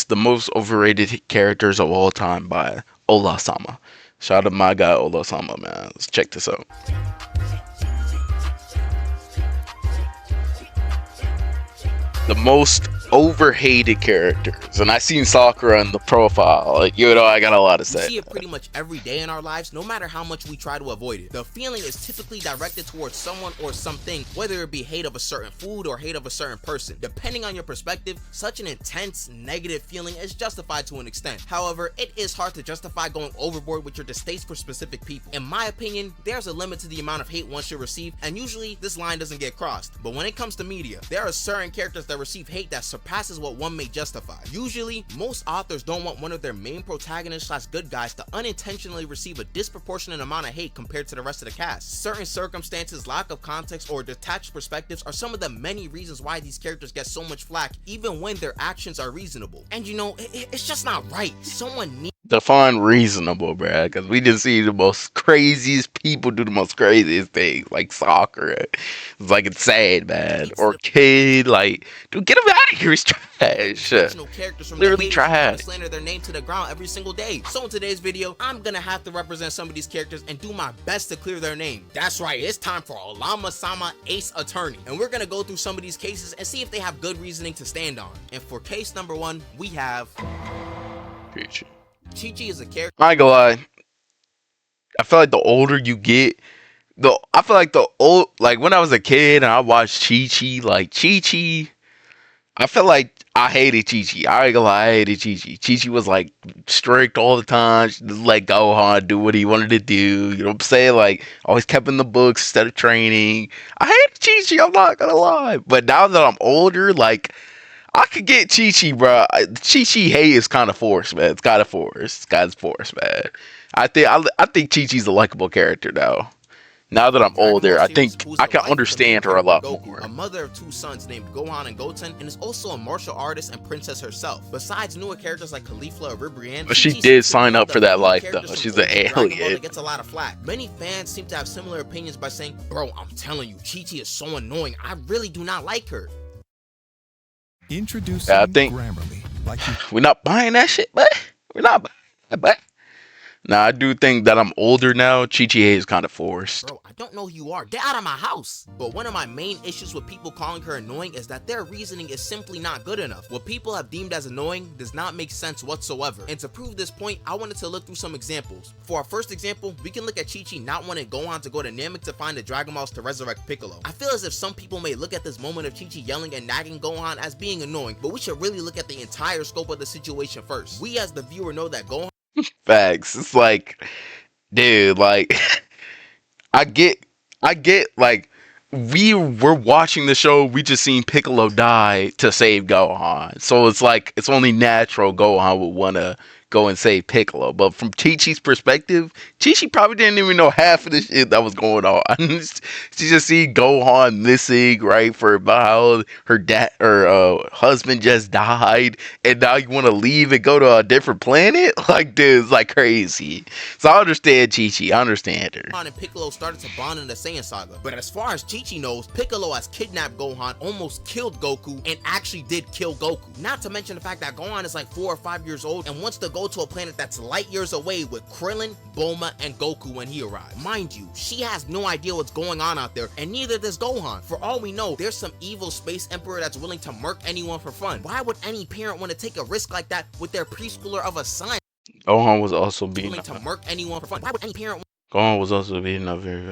the most overrated characters of all time by Ola-sama. Shout out to my guy Ola-sama, man. Let's check this out. The most overhated characters, and I seen Sakura in the profile. Like, you know, I got a lot to say. We see it pretty much every day in our lives, no matter how much we try to avoid it. The feeling is typically directed towards someone or something, whether it be hate of a certain food or hate of a certain person. Depending on your perspective, such an intense negative feeling is justified to an extent. However, it is hard to justify going overboard with your distaste for specific people. In my opinion, there's a limit to the amount of hate one should receive, and usually this line doesn't get crossed. But when it comes to media, there are certain characters that receive hate that surpasses what one may justify. Usually, most authors don't want one of their main protagonists / good guys to unintentionally receive a disproportionate amount of hate compared to the rest of the cast. Certain circumstances, lack of context, or detached perspectives are some of the many reasons why these characters get so much flack, even when their actions are reasonable. And you know, it's just not right. Someone needs Define reasonable, bruh, because we just see the most craziest people do the most craziest things, like Sakura. It's like, it's sad, man. Or Kid, like, dude, get him out of here, he's trash. characters from Literally trash. slander their name to the ground every single day. So in today's video, I'm gonna have to represent some of these characters and do my best to clear their name. That's right, it's time for Olama-sama Ace Attorney, and we're gonna go through some of these cases and see if they have good reasoning to stand on. And for case number 1, we have Chi-Chi is a character. I ain't gonna lie. I feel like the older you get, like when I was a kid and I watched Chi-Chi, I felt like I hated Chi-Chi. I ain't gonna lie, I hated Chi-Chi. Chi-Chi was like strict all the time. She just let Gohan do what he wanted to do. You know what I'm saying? Like, always kept in the books instead of training. I hated Chi-Chi, I'm not gonna lie. But now that I'm older, like, I could get Chi-Chi, bro. Chi-Chi hate is kind of forced, man. It's kind of forced. It's kind of forced, man. I think Chi-Chi's a likable character now. Now that I'm older, I think I can understand her a lot more. A mother of 2 sons named Gohan and Goten, and is also a martial artist and princess herself. Besides newer characters like Caulifla or Ribrianne, but she did sign up for that life, though. She's an alien. Gets a lot of flack. Many fans seem to have similar opinions by saying, "Bro, I'm telling you, Chi-Chi is so annoying. I really do not like her." Introducing I think Grammarly. we're not buying that shit, but we're not buying that, but. Now, I do think that I'm older now. Chi-Chi is kind of forced. Bro, I don't know who you are. Get out of my house. But one of my main issues with people calling her annoying is that their reasoning is simply not good enough. What people have deemed as annoying does not make sense whatsoever. And to prove this point, I wanted to look through some examples. For our first example, we can look at Chi-Chi not wanting Gohan to go to Namek to find the Dragon Balls to resurrect Piccolo. I feel as if some people may look at this moment of Chi-Chi yelling and nagging Gohan as being annoying, but we should really look at the entire scope of the situation first. We as the viewer know that Gohan Facts. It's like, dude, like, I get, like, we're watching the show, we just seen Piccolo die to save Gohan. So it's like, it's only natural Gohan would want to go and save Piccolo. But from Chi-Chi's perspective, Chi-Chi probably didn't even know half of the shit that was going on. She just see Gohan missing, right, for about her dad or husband just died, and now you want to leave and go to a different planet? Like, dude, it's like crazy. So I understand Chi-Chi. I understand her. Gohan and Piccolo started to bond in the Saiyan saga. But as far as Chi-Chi knows, Piccolo has kidnapped Gohan, almost killed Goku, and actually did kill Goku. Not to mention the fact that Gohan is like 4 or 5 years old and wants to go to a planet that's light years away with Krillin, Bulma, and Goku when he arrives. Mind you, she has no idea what's going on out there, and neither does Gohan. For all we know, there's some evil space emperor that's willing to murk anyone for fun. Why would any parent want to take a risk like that with their preschooler of a son? Gohan was also being Willing to murk anyone for fun. Why would any parent Gohan was also being a very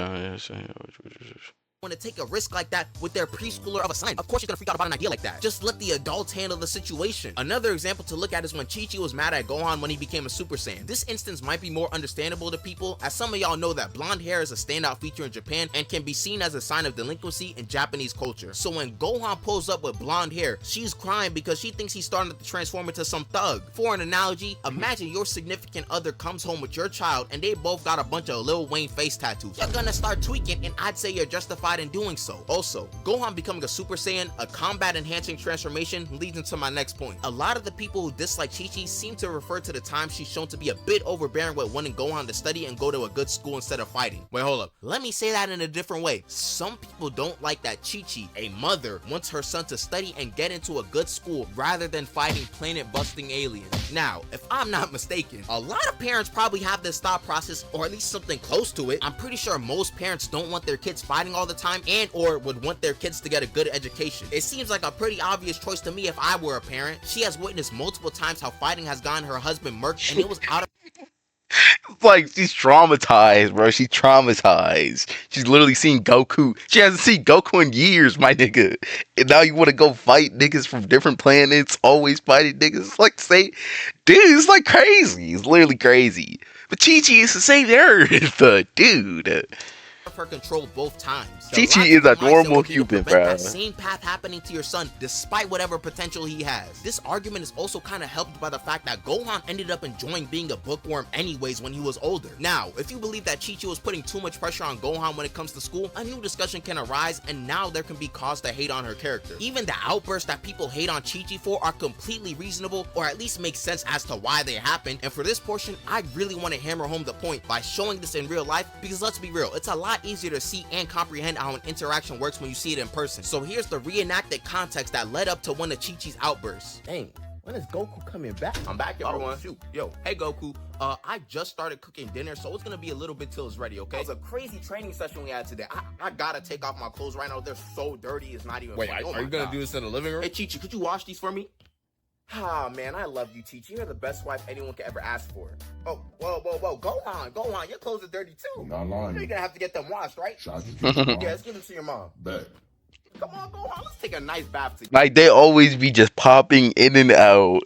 want to take a risk like that with their preschooler of a son? Of course you're gonna freak out about an idea like that. Just let the adults handle the situation. Another example to look at is when Chi-Chi was mad at Gohan when he became a Super Saiyan. This instance might be more understandable to people, as some of y'all know that blonde hair is a standout feature in Japan and can be seen as a sign of delinquency in Japanese culture. So when Gohan pulls up with blonde hair, she's crying because she thinks he's starting to transform into some thug. For an analogy, imagine your significant other comes home with your child and they both got a bunch of Lil Wayne face tattoos. You're gonna start tweaking, and I'd say you're justified justified in doing so. Also, Gohan becoming a Super Saiyan, a combat enhancing transformation, leads into my next point. A lot of the people who dislike Chi-Chi seem to refer to the time she's shown to be a bit overbearing with wanting Gohan to study and go to a good school instead of fighting. Wait, hold up. Let me say that in a different way. Some people don't like that Chi-Chi, a mother, wants her son to study and get into a good school rather than fighting planet-busting aliens. Now, if I'm not mistaken, a lot of parents probably have this thought process, or at least something close to it. I'm pretty sure most parents don't want their kids fighting all the time and or would want their kids to get a good education. It seems like a pretty obvious choice to me if I were a parent. She has witnessed multiple times how fighting has gotten her husband murked, and it was out of Like, she's traumatized, bro. She's traumatized. She's literally seen Goku. She hasn't seen Goku in years, my nigga. And now you want to go fight niggas from different planets, always fighting niggas. It's like, say, dude, it's like crazy. It's literally crazy. But Chi-Chi is to save the Earth, dude. her control both times. Chi-Chi is a normal human, bro. That same path happening to your son despite whatever potential he has. This argument is also kind of helped by the fact that Gohan ended up enjoying being a bookworm anyways when he was older. Now, if you believe that Chi-Chi was putting too much pressure on Gohan when it comes to school, a new discussion can arise, and now there can be cause to hate on her character. Even the outbursts that people hate on Chi-Chi for are completely reasonable, or at least make sense as to why they happen. And for this portion, I really want to hammer home the point by showing this in real life, because let's be real, it's a lot easier to see and comprehend how an interaction works when you see it in person. So here's the reenacted context that led up to one of Chi-Chi's outbursts. Dang, when is Goku coming back? I'm back, everyone. Shoot. Yo, hey Goku. I just started cooking dinner, so it's gonna be a little bit till it's ready, okay? It was a crazy training session we had today. I gotta take off my clothes right now. They're so dirty, it's not even funny. Are you gonna do this in the living room? Hey Chi-Chi, could you wash these for me? Ah, man, I love you, Chi-Chi. You're the best wife anyone could ever ask for. Oh, whoa. Go on. Your clothes are dirty too. Not lying. You're gonna have to get them washed, right? Yeah, Let's give them to your mom. Bet. Come on, Gohan. Let's take a nice bath together. Like, they always be just popping in and out.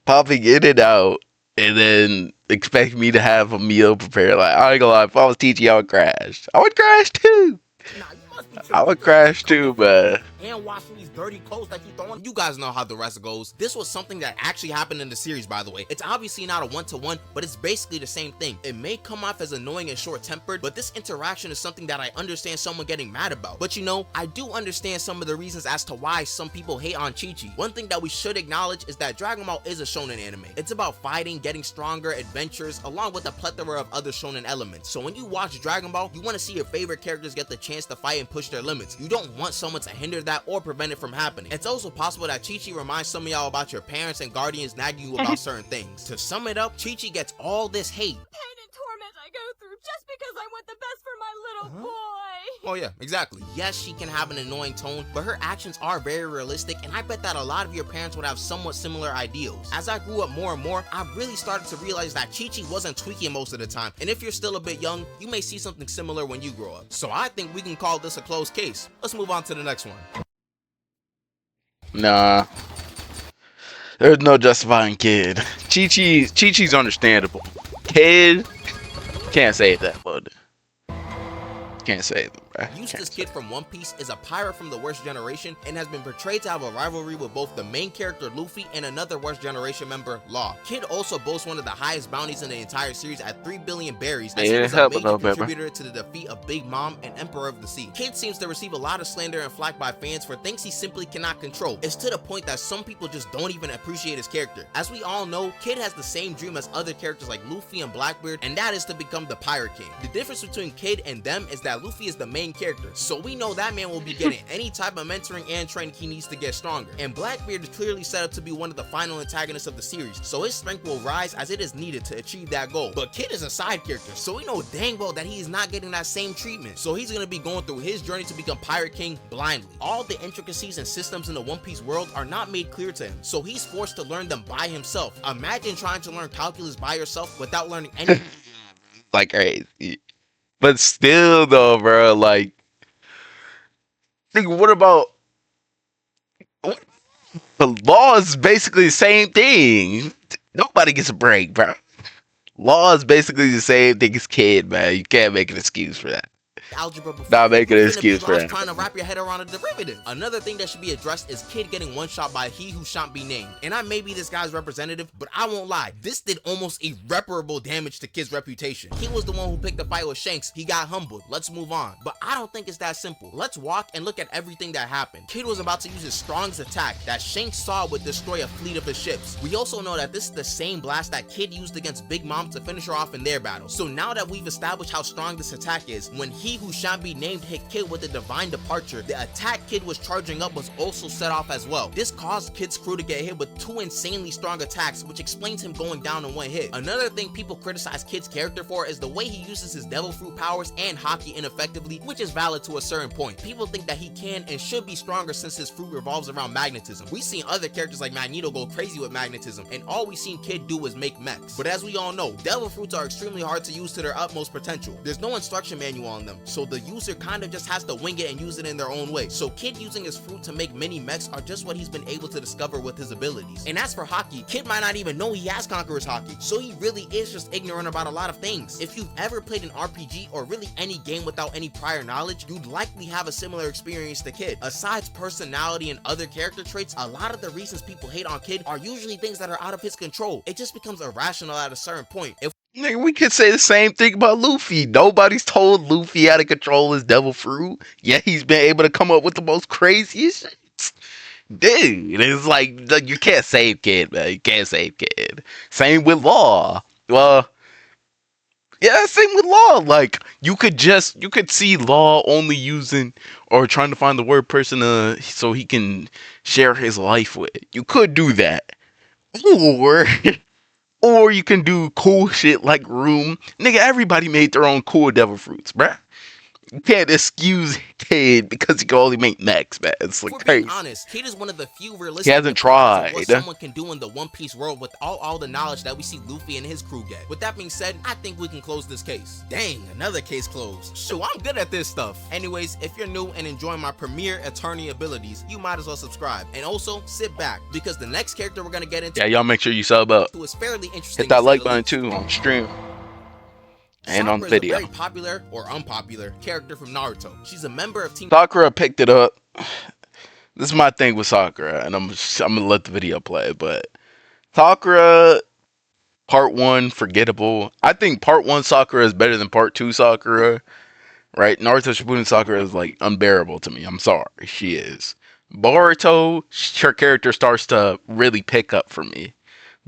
Popping in and out. And then expect me to have a meal prepared. Like, I ain't gonna lie, if I was teaching, I would crash. I would crash too. Nah, you must be I would crash too, man. and washing these dirty clothes that you throwing. You guys know how the rest goes. This was something that actually happened in the series, by the way. It's obviously not a one-to-one, but it's basically the same thing. It may come off as annoying and short-tempered, but this interaction is something that I understand someone getting mad about. But you know, I do understand some of the reasons as to why some people hate on Chi-Chi. One thing that we should acknowledge is that Dragon Ball is a shonen anime. It's about fighting, getting stronger, adventures, along with a plethora of other shonen elements. So when you watch Dragon Ball, you want to see your favorite characters get the chance to fight and push their limits. You don't want someone to hinder that or prevent it from happening. It's also possible that Chi-Chi reminds some of y'all about your parents and guardians nagging you about certain things. To sum it up, Chi-Chi gets all this hate. Pain and torment I go through just because I want the best for my little boy. Oh yeah, exactly. Yes, she can have an annoying tone, but her actions are very realistic, and I bet that a lot of your parents would have somewhat similar ideals. As I grew up more and more, I really started to realize that Chi-Chi wasn't tweaking most of the time, and if you're still a bit young, you may see something similar when you grow up. So I think we can call this a closed case. Let's move on to the next one. Nah. There's no justifying kid. Chi-Chi's understandable. Kid, can't save that, bud. Can't save them, bro. Eustace Kid from One Piece is a pirate from the Worst Generation and has been portrayed to have a rivalry with both the main character Luffy and another Worst Generation member, Law. Kid also boasts one of the highest bounties in the entire series at 3 billion berries, as he was a major contributor to the defeat of Big Mom and Emperor of the Sea. Kid seems to receive a lot of slander and flack by fans for things he simply cannot control. It's to the point that some people just don't even appreciate his character. As we all know, Kid has the same dream as other characters like Luffy and Blackbeard, and that is to become the Pirate King. The difference between Kid and them is that Luffy is the main character, so we know that man will be getting any type of mentoring and training he needs to get stronger. And Blackbeard is clearly set up to be one of the final antagonists of the series, so his strength will rise as it is needed to achieve that goal. But Kid is a side character, so we know dang well that he is not getting that same treatment. So he's gonna be going through his journey to become Pirate King blindly. All the intricacies and systems in the One Piece world are not made clear to him, so he's forced to learn them by himself. Imagine trying to learn calculus by yourself without learning any Like crazy. But still though, bro, like, think what about the law is basically the same thing. Nobody gets a break, bro. Law is basically the same thing as Kid, man. You can't make an excuse for that. algebra before. Not making an You finna excuse be for lost that. trying to wrap your head around a derivative. Another thing that should be addressed is Kid getting one shot by he who shan't be named. And I may be this guy's representative, but I won't lie, this did almost irreparable damage to Kid's reputation. He was the one who picked the fight with Shanks. He got humbled. Let's move on. But I don't think it's that simple. Let's walk and look at everything that happened. Kid was about to use his strongest attack that Shanks saw would destroy a fleet of his ships. We also know that this is the same blast that Kid used against Big Mom to finish her off in their battle. So now that we've established how strong this attack is, when he who shan't be named hit Kid with the divine departure, the attack Kid was charging up was also set off as well. This caused Kid's crew to get hit with two insanely strong attacks, which explains him going down in one hit. Another thing people criticize Kid's character for is the way he uses his devil fruit powers and hockey ineffectively, which is valid to a certain point. People think that he can and should be stronger since his fruit revolves around magnetism. We've seen other characters like Magneto go crazy with magnetism, and all we've seen Kid do is make mechs. But as we all know, devil fruits are extremely hard to use to their utmost potential. There's no instruction manual on them, so the user kind of just has to wing it and use it in their own way. So Kid using his fruit to make mini mechs are just what he's been able to discover with his abilities. And as for hockey, Kid might not even know he has Conqueror's hockey, so he really is just ignorant about a lot of things. If you've ever played an RPG or really any game without any prior knowledge, you'd likely have a similar experience to Kid. Aside personality and other character traits, a lot of the reasons people hate on Kid are usually things that are out of his control. It just becomes irrational at a certain point. If Nigga, we could say the same thing about Luffy. Nobody's told Luffy how to control his devil fruit, yet he's been able to come up with the most craziest shit. Dude, it's like you can't save Kid, man. You can't save Kid. Same with Law. Well, yeah, same with Law. Like you could see Law only using or trying to find the word person so he can share his life with. You could do that, or you can do cool shit like Room. Nigga, everybody made their own cool devil fruits, bruh. You can't excuse Kid because he can only make mechs, man. It's like we're crazy. being honest, Kid is one of the few realistic He hasn't examples of what tried. someone can do in the One Piece world with all the knowledge that we see Luffy and his crew get. With that being said, I think we can close this case. Dang, another case closed. Shoot, I'm good at this stuff. Anyways, if you're new and enjoying my premier attorney abilities, you might as well subscribe. And also, sit back, because the next character we're gonna get into Yeah, y'all make sure you sub up. is fairly interesting. Hit that to say like the button least. too on stream and on the Sakura is video. a very popular or unpopular character from Naruto. She's a member of Team Sakura picked it up. This is my thing with Sakura, and I'm gonna let the video play. But Sakura, part 1, forgettable. I think part 1 Sakura is better than part 2 Sakura. Right? Naruto Shippuden Sakura is like unbearable to me. I'm sorry, she is. Boruto, her character starts to really pick up for me.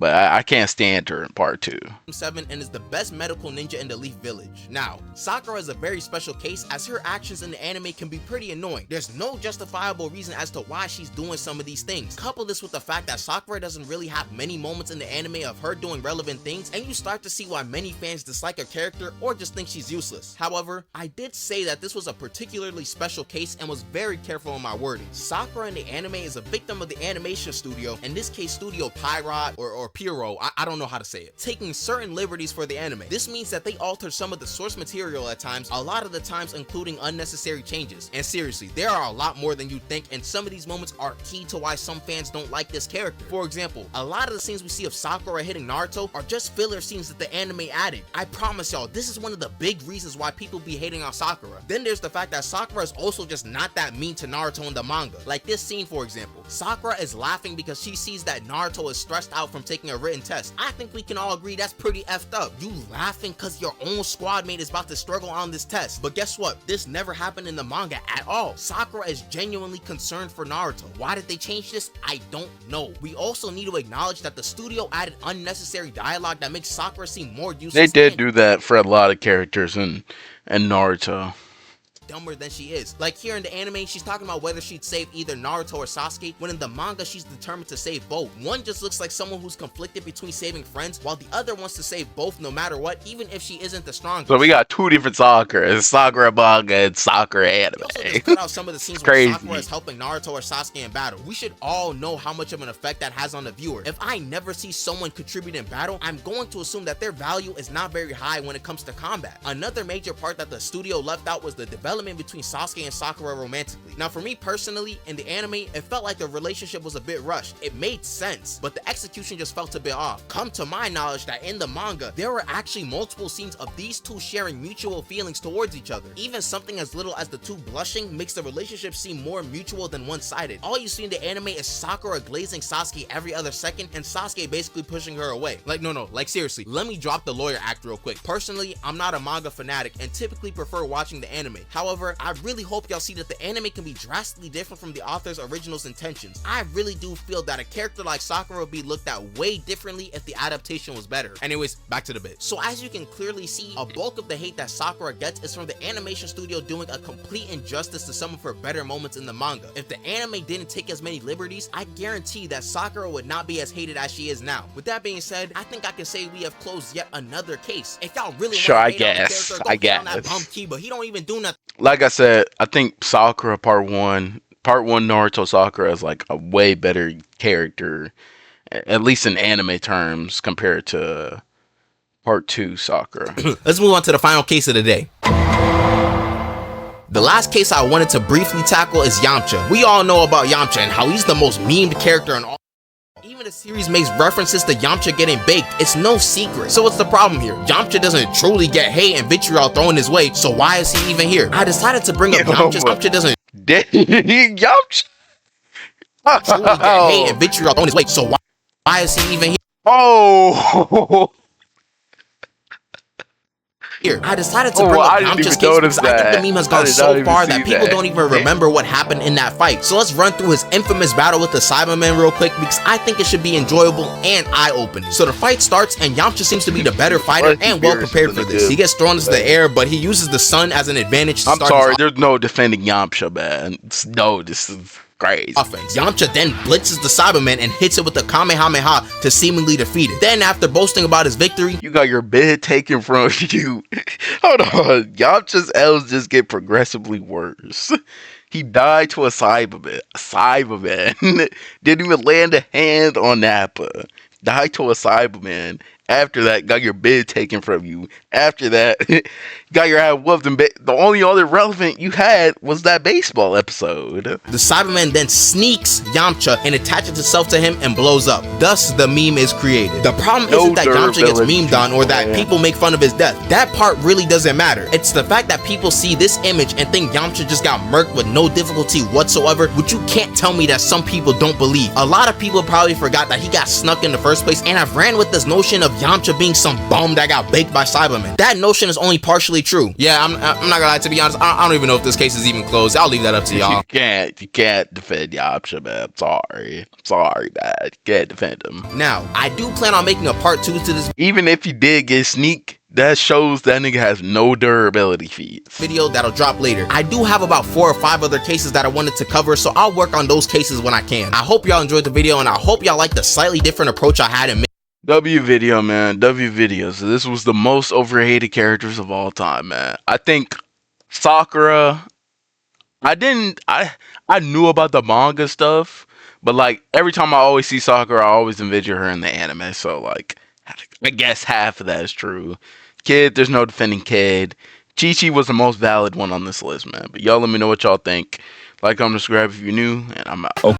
But I can't stand her in part 2. 7 and is the best medical ninja in the Leaf Village. Now, Sakura is a very special case as her actions in the anime can be pretty annoying. There's no justifiable reason as to why she's doing some of these things. Couple this with the fact that Sakura doesn't really have many moments in the anime of her doing relevant things, and you start to see why many fans dislike her character or just think she's useless. However, I did say that this was a particularly special case and was very careful in my wording. Sakura in the anime is a victim of the animation studio, in this case Studio Pierrot or Pierrot, I don't know how to say it, taking certain liberties for the anime. This means that they altered some of the source material at times, a lot of the times including unnecessary changes. And seriously, there are a lot more than you think, and some of these moments are key to why some fans don't like this character. For example, a lot of the scenes we see of Sakura hitting Naruto are just filler scenes that the anime added. I promise y'all, this is one of the big reasons why people be hating on Sakura. Then there's the fact that Sakura is also just not that mean to Naruto in the manga. Like this scene, for example. Sakura is laughing because she sees that Naruto is stressed out from taking a written test. I think we can all agree that's pretty effed up. You laughing because your own squad mate is about to struggle on this test. But guess what? This never happened in the manga at all. Sakura is genuinely concerned for Naruto. Why did they change this? I don't know. We also need to acknowledge that the studio added unnecessary dialogue that makes Sakura seem more useless. They did do that for a lot of characters in Naruto. Dumber than she is. Like here in the anime, she's talking about whether she'd save either Naruto or Sasuke, when in the manga she's determined to save both. One just looks like someone who's conflicted between saving friends, while the other wants to save both no matter what, even if she isn't the strongest. So we got two different Sakura. Sakura manga and Sakura anime. Also just cut out some of the scenes where Crazy. Sakura is helping Naruto or Sasuke in battle. We should all know how much of an effect that has on the viewer. If I never see someone contribute in battle, I'm going to assume that their value is not very high when it comes to combat. Another major part that the studio left out was the development development between Sasuke and Sakura romantically. Now for me personally, in the anime, it felt like the relationship was a bit rushed. It made sense, but the execution just felt a bit off. Come to my knowledge that in the manga, there were actually multiple scenes of these two sharing mutual feelings towards each other. Even something as little as the two blushing makes the relationship seem more mutual than one-sided. All you see in the anime is Sakura glazing Sasuke every other second and Sasuke basically pushing her away. Like, no, like seriously, let me drop the lawyer act real quick. Personally, I'm not a manga fanatic and typically prefer watching the anime. However, I really hope y'all see that the anime can be drastically different from the author's original intentions. I really do feel that a character like Sakura would be looked at way differently if the adaptation was better. Anyways, back to the bit. So as you can clearly see, a bulk of the hate that Sakura gets is from the animation studio doing a complete injustice to some of her better moments in the manga. If the anime didn't take as many liberties, I guarantee that Sakura would not be as hated as she is now. With that being said, I think I can say we have closed yet another case. If y'all really Sure, want I to hate on the guess. character, go I hate on that guess. bum Kiba. He don't even do nothing. Like I said, I think Sakura Part 1 Naruto Sakura is like a way better character, at least in anime terms, compared to Part 2 Sakura. Let's move on to the final case of the day. The last case I wanted to briefly tackle is Yamcha. We all know about Yamcha and how he's the most memed character in all. Even the series makes references to Yamcha getting baked. It's no secret. So what's the problem here? Yamcha doesn't truly get hate and vitriol thrown his way, so why is he even here? I decided to bring up Yamcha. Yamcha doesn't Yamcha. truly get hate and vitriol thrown his way, so why is he even here? Oh. I decided to bring up Yamcha's case because I think the meme has gone so far that people don't even remember what happened in that fight. So let's run through his infamous battle with the Cybermen real quick because I think it should be enjoyable and eye-opening. So the fight starts and Yamcha seems to be the better fighter and well prepared for this. He gets thrown into the air, but he uses the sun as an advantage to I'm start sorry, there's no defending Yamcha, man. No, this is crazy. offense. Yamcha then blitzes the Cyberman and hits it with the Kamehameha to seemingly defeat it. Then after boasting about his victory, You got your bed taken from you. Hold on. Yamcha's L's just get progressively worse. He died to a Cyberman. Didn't even land a hand on Nappa. Died to a Cyberman. After that, got your bed taken from you. After that, got your ass whooped. And the only other relevant you had was that baseball episode. the Cyberman then sneaks Yamcha and attaches itself to him and blows up. Thus, the meme is created. The problem No isn't that Yamcha gets durability, memed on or that man. people make fun of his death. That part really doesn't matter. It's the fact that people see this image and think Yamcha just got murked with no difficulty whatsoever, which you can't tell me that some people don't believe. A lot of people probably forgot that he got snuck in the first place, and I've ran with this notion of Yamcha being some bum that got baked by Cybermen. That notion is only partially true. Yeah, I'm not gonna lie, to be honest, I don't even know if this case is even closed. I'll leave that up to y'all. You can't defend Yamcha, man. I'm sorry, man. You can't defend him. Now, I do plan on making a part 2 to this Even if he did get sneak, that shows that nigga has no durability feats. video that'll drop later. I do have about 4 or 5 other cases that I wanted to cover, so I'll work on those cases when I can. I hope y'all enjoyed the video, and I hope y'all like the slightly different approach I had in W video, man. W videos. This was the most overhated characters of all time, man. I think Sakura. I knew about the manga stuff, but like every time I always see Sakura, I always envision her in the anime. So like, I guess half of that is true. Kid, there's no defending Kid. Chi-Chi was the most valid one on this list, man. But y'all let me know what y'all think. Like, comment, subscribe if you're new, and I'm out.